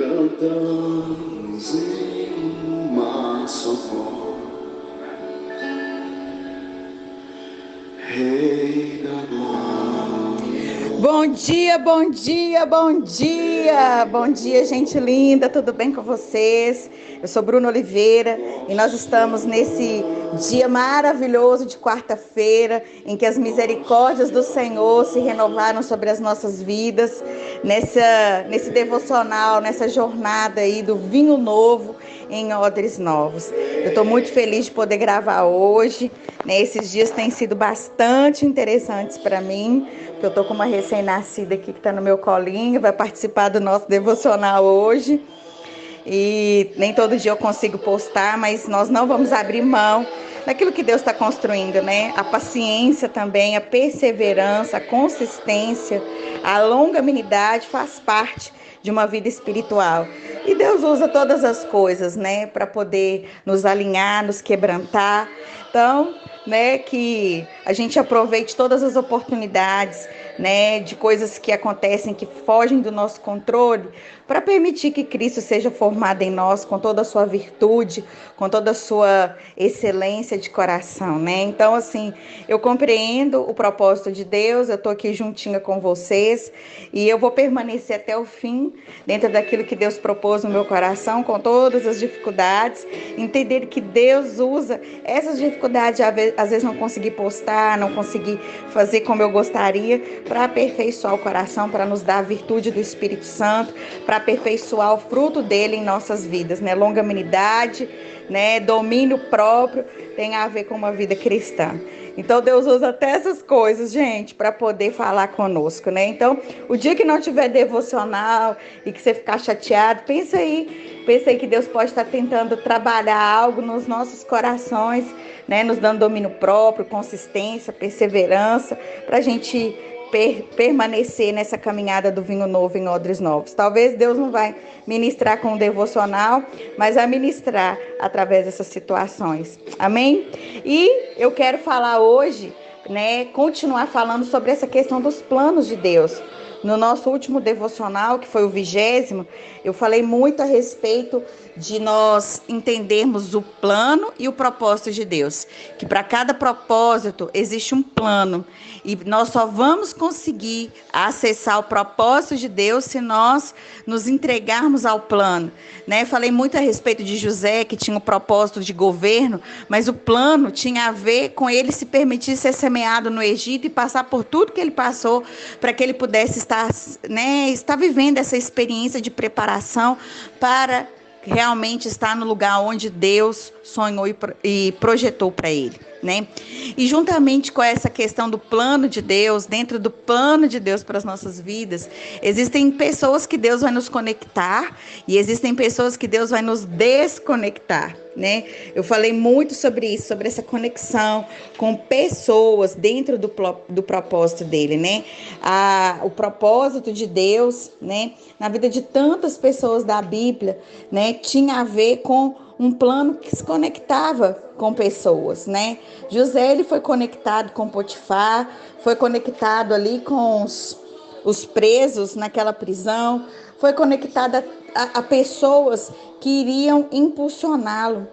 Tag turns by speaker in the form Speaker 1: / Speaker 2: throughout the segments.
Speaker 1: cantamos em uma só voz, Rei da glória.
Speaker 2: Bom dia, bom dia, bom dia! Bom dia, gente linda, tudo bem com vocês? Eu sou Bruna Oliveira e nós estamos nesse dia maravilhoso de quarta-feira, em que as misericórdias do Senhor se renovaram sobre as nossas vidas, nesse devocional, nessa jornada aí do vinho novo em odres novos. Eu estou muito feliz de poder gravar hoje, né? Esses dias têm sido bastante interessantes para mim, porque eu estou com uma recém-nascida aqui que está no meu colinho, vai participar do nosso devocional hoje. E nem todo dia eu consigo postar, mas nós não vamos abrir mão daquilo que Deus está construindo, né? A paciência também, a perseverança, a consistência, a longanimidade faz parte de uma vida espiritual. E Deus usa todas as coisas, né, para poder nos alinhar, nos quebrantar. Então, né, que a gente aproveite todas as oportunidades, né, de coisas que acontecem que fogem do nosso controle, para permitir que Cristo seja formado em nós com toda a sua virtude, com toda a sua excelência de coração, né? Então, assim, eu compreendo o propósito de Deus, eu estou aqui juntinha com vocês e eu vou permanecer até o fim, dentro daquilo que Deus propôs no meu coração, com todas as dificuldades, entender que Deus usa essas dificuldades, às vezes não conseguir postar, não conseguir fazer como eu gostaria, para aperfeiçoar o coração, para nos dar a virtude do Espírito Santo, para aperfeiçoar o fruto dele em nossas vidas, né? Longanimidade, né? Domínio próprio, tem a ver com uma vida cristã. Então Deus usa até essas coisas, gente, para poder falar conosco, né? Então, o dia que não tiver devocional e que você ficar chateado, pensa aí que Deus pode estar tentando trabalhar algo nos nossos corações, né? Nos dando domínio próprio, consistência, perseverança, para a gente permanecer nessa caminhada do vinho novo em odres novos. Talvez Deus não vai ministrar com o devocional, mas vai ministrar através dessas situações. Amém? E eu quero falar hoje, né, continuar falando sobre essa questão dos planos de Deus. No nosso último devocional, que foi o 20º, eu falei muito a respeito de nós entendermos o plano e o propósito de Deus. Que para cada propósito existe um plano. E nós só vamos conseguir acessar o propósito de Deus se nós nos entregarmos ao plano, né? Falei muito a respeito de José, que tinha o propósito de governo, mas o plano tinha a ver com ele se permitir ser semeado no Egito e passar por tudo que ele passou, para que ele pudesse estar vivendo essa experiência de preparação para realmente estar no lugar onde Deus sonhou e projetou para ele, né? E juntamente com essa questão do plano de Deus, dentro do plano de Deus para as nossas vidas, existem pessoas que Deus vai nos conectar e existem pessoas que Deus vai nos desconectar, né? Eu falei muito sobre isso, sobre essa conexão com pessoas dentro do propósito dele, né? O propósito de Deus, né, na vida de tantas pessoas da Bíblia, né, tinha a ver com um plano que se conectava com pessoas, né? José, ele foi conectado com Potifar, foi conectado ali com os presos naquela prisão, foi conectado a pessoas que iriam impulsioná-lo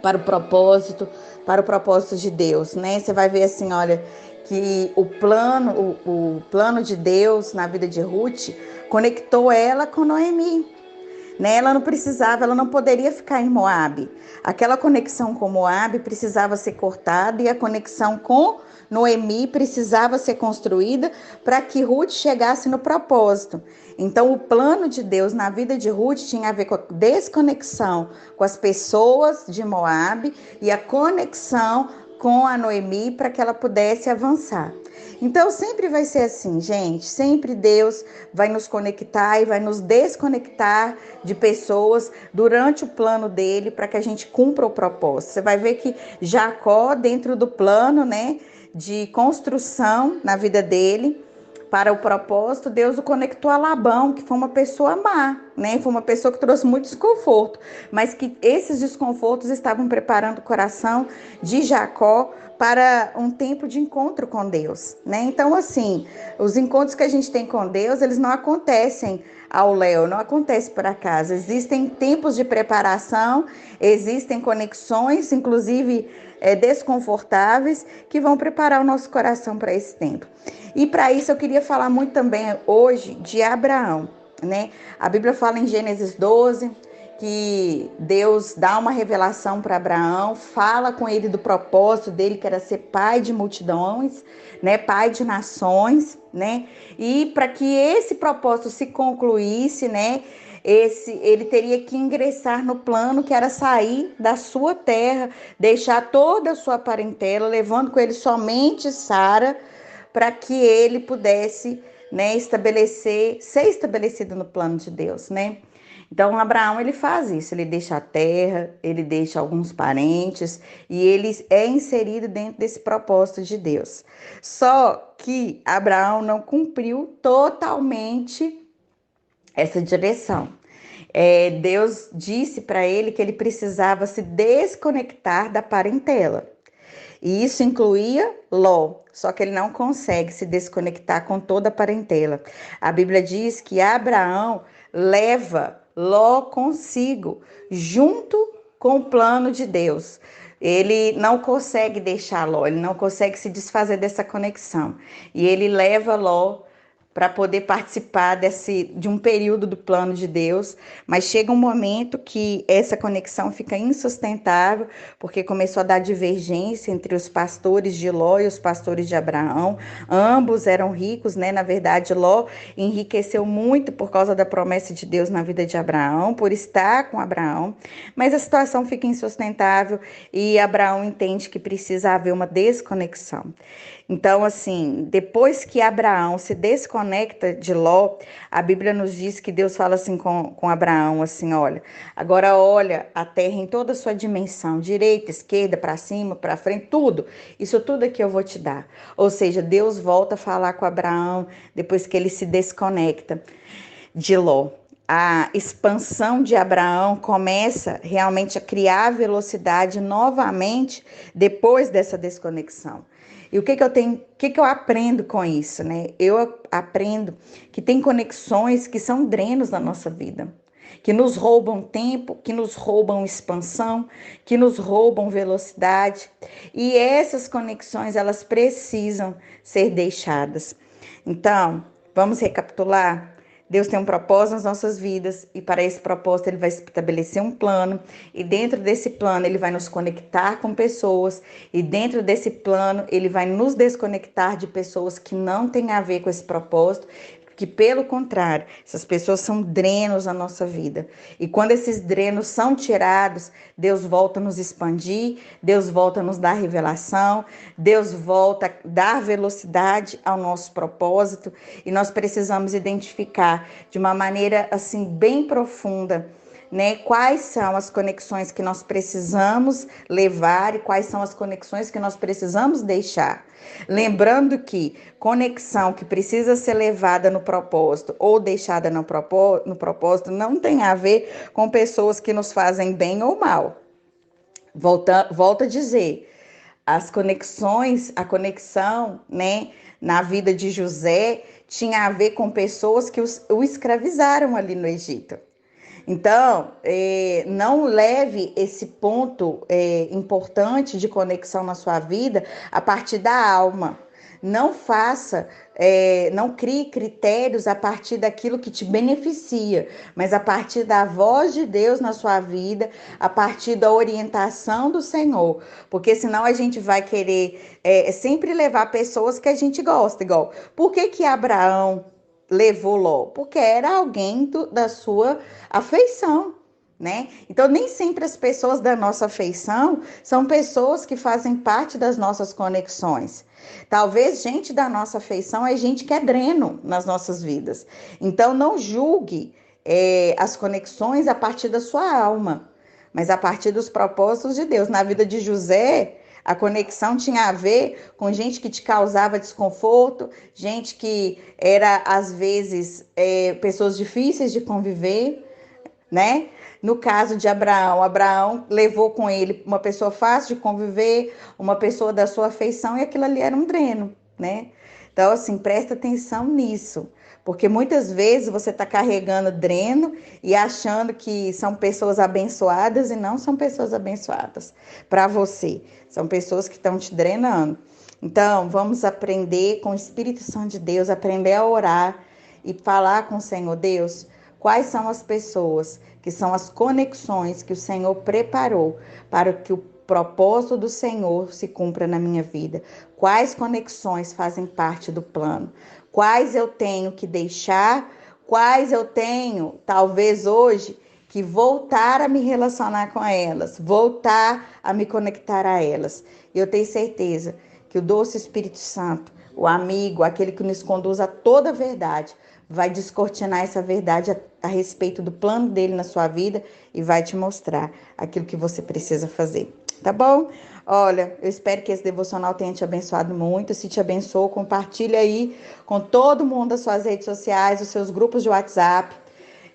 Speaker 2: para o propósito de Deus, né? Você vai ver assim, olha, que o plano de Deus na vida de Ruth conectou ela com Noemi. Né? Ela não poderia ficar em Moabe. Aquela conexão com Moabe precisava ser cortada e a conexão com Noemi precisava ser construída para que Ruth chegasse no propósito. Então, o plano de Deus na vida de Ruth tinha a ver com a desconexão com as pessoas de Moabe e a conexão com a Noemi para que ela pudesse avançar. Então, sempre vai ser assim, gente. Sempre Deus vai nos conectar e vai nos desconectar de pessoas durante o plano dele para que a gente cumpra o propósito. Você vai ver que Jacó, dentro do plano, né, de construção na vida dele, para o propósito, Deus o conectou a Labão, que foi uma pessoa má, né? Foi uma pessoa que trouxe muito desconforto, mas que esses desconfortos estavam preparando o coração de Jacó para um tempo de encontro com Deus, né? Então, assim, os encontros que a gente tem com Deus, eles não acontecem ao léu, não acontece por acaso. Existem tempos de preparação, existem conexões, inclusive desconfortáveis, que vão preparar o nosso coração para esse tempo. E para isso eu queria falar muito também hoje de Abraão, né? A Bíblia fala em Gênesis 12 que Deus dá uma revelação para Abraão, fala com ele do propósito dele, que era ser pai de multidões, né, pai de nações, né? E para que esse propósito se concluísse, né, ele teria que ingressar no plano que era sair da sua terra, deixar toda a sua parentela, levando com ele somente Sara, para que ele pudesse, né, ser estabelecido no plano de Deus, né? Então, Abraão, ele faz isso, ele deixa a terra, ele deixa alguns parentes e ele é inserido dentro desse propósito de Deus. Só que Abraão não cumpriu totalmente essa direção. Deus disse para ele que ele precisava se desconectar da parentela. E isso incluía Ló, só que ele não consegue se desconectar com toda a parentela. A Bíblia diz que Abraão leva Ló consigo, junto com o plano de Deus. Ele não consegue deixar Ló, ele não consegue se desfazer dessa conexão. E ele leva Ló para poder participar de um período do plano de Deus, mas chega um momento que essa conexão fica insustentável, porque começou a dar divergência entre os pastores de Ló e os pastores de Abraão. Ambos eram ricos, né? Na verdade, Ló enriqueceu muito por causa da promessa de Deus na vida de Abraão, por estar com Abraão, mas a situação fica insustentável e Abraão entende que precisa haver uma desconexão. Então, assim, depois que Abraão se desconecta de Ló, a Bíblia nos diz que Deus fala assim com Abraão, assim, olha, agora olha a terra em toda a sua dimensão, direita, esquerda, para cima, para frente, tudo. Isso tudo aqui eu vou te dar. Ou seja, Deus volta a falar com Abraão depois que ele se desconecta de Ló. A expansão de Abraão começa realmente a criar velocidade novamente depois dessa desconexão. E o que eu aprendo com isso, né? Eu aprendo que tem conexões que são drenos na nossa vida, que nos roubam tempo, que nos roubam expansão, que nos roubam velocidade. E essas conexões, elas precisam ser deixadas. Então, vamos recapitular? Deus tem um propósito nas nossas vidas e para esse propósito ele vai estabelecer um plano e dentro desse plano ele vai nos conectar com pessoas e dentro desse plano ele vai nos desconectar de pessoas que não têm a ver com esse propósito, que pelo contrário, essas pessoas são drenos na nossa vida. E quando esses drenos são tirados, Deus volta a nos expandir, Deus volta a nos dar revelação, Deus volta a dar velocidade ao nosso propósito e nós precisamos identificar de uma maneira assim bem profunda, né? Quais são as conexões que nós precisamos levar e quais são as conexões que nós precisamos deixar. Lembrando que conexão que precisa ser levada no propósito ou deixada no propósito não tem a ver com pessoas que nos fazem bem ou mal. Volto a dizer, a conexão, né, na vida de José tinha a ver com pessoas que o escravizaram ali no Egito. Então, não leve esse ponto importante de conexão na sua vida a partir da alma. Não não crie critérios a partir daquilo que te beneficia, mas a partir da voz de Deus na sua vida, a partir da orientação do Senhor. Porque senão a gente vai querer sempre levar pessoas que a gente gosta. Igual, por que Abraão levou Ló? Porque era alguém da sua afeição, né? Então, nem sempre as pessoas da nossa afeição são pessoas que fazem parte das nossas conexões. Talvez gente da nossa afeição é gente que é dreno nas nossas vidas. Então, não julgue as conexões a partir da sua alma, mas a partir dos propósitos de Deus. Na vida de José, a conexão tinha a ver com gente que te causava desconforto, gente que era, às vezes, pessoas difíceis de conviver, né? No caso de Abraão levou com ele uma pessoa fácil de conviver, uma pessoa da sua afeição, e aquilo ali era um dreno, né? Então, assim, presta atenção nisso, Porque muitas vezes você está carregando dreno e achando que são pessoas abençoadas e não são pessoas abençoadas para você. São pessoas que estão te drenando. Então, vamos aprender com o Espírito Santo de Deus, aprender a orar e falar com o Senhor. Deus, quais são as pessoas que são as conexões que o Senhor preparou para que o propósito do Senhor se cumpra na minha vida? Quais conexões fazem parte do plano? Quais eu tenho que deixar? Quais eu tenho, talvez hoje, que voltar a me relacionar com elas, voltar a me conectar a elas? Eu tenho certeza que o doce Espírito Santo, o amigo, aquele que nos conduz a toda a verdade, vai descortinar essa verdade a respeito do plano dele na sua vida e vai te mostrar aquilo que você precisa fazer. Tá bom? Olha, eu espero que esse devocional tenha te abençoado muito. Se te abençoou, compartilha aí com todo mundo as suas redes sociais, os seus grupos de WhatsApp.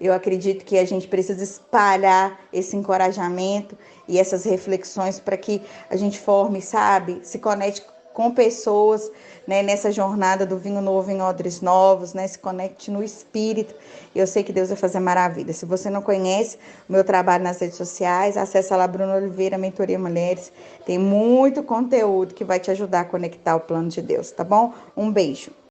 Speaker 2: Eu acredito que a gente precisa espalhar esse encorajamento e essas reflexões para que a gente forme, sabe, se conecte com pessoas, né, nessa jornada do vinho novo em odres novos, né, se conecte no espírito. Eu sei que Deus vai fazer maravilha. Se você não conhece o meu trabalho nas redes sociais, acessa lá Bruno Oliveira, Mentoria Mulheres. Tem muito conteúdo que vai te ajudar a conectar o plano de Deus, tá bom? Um beijo.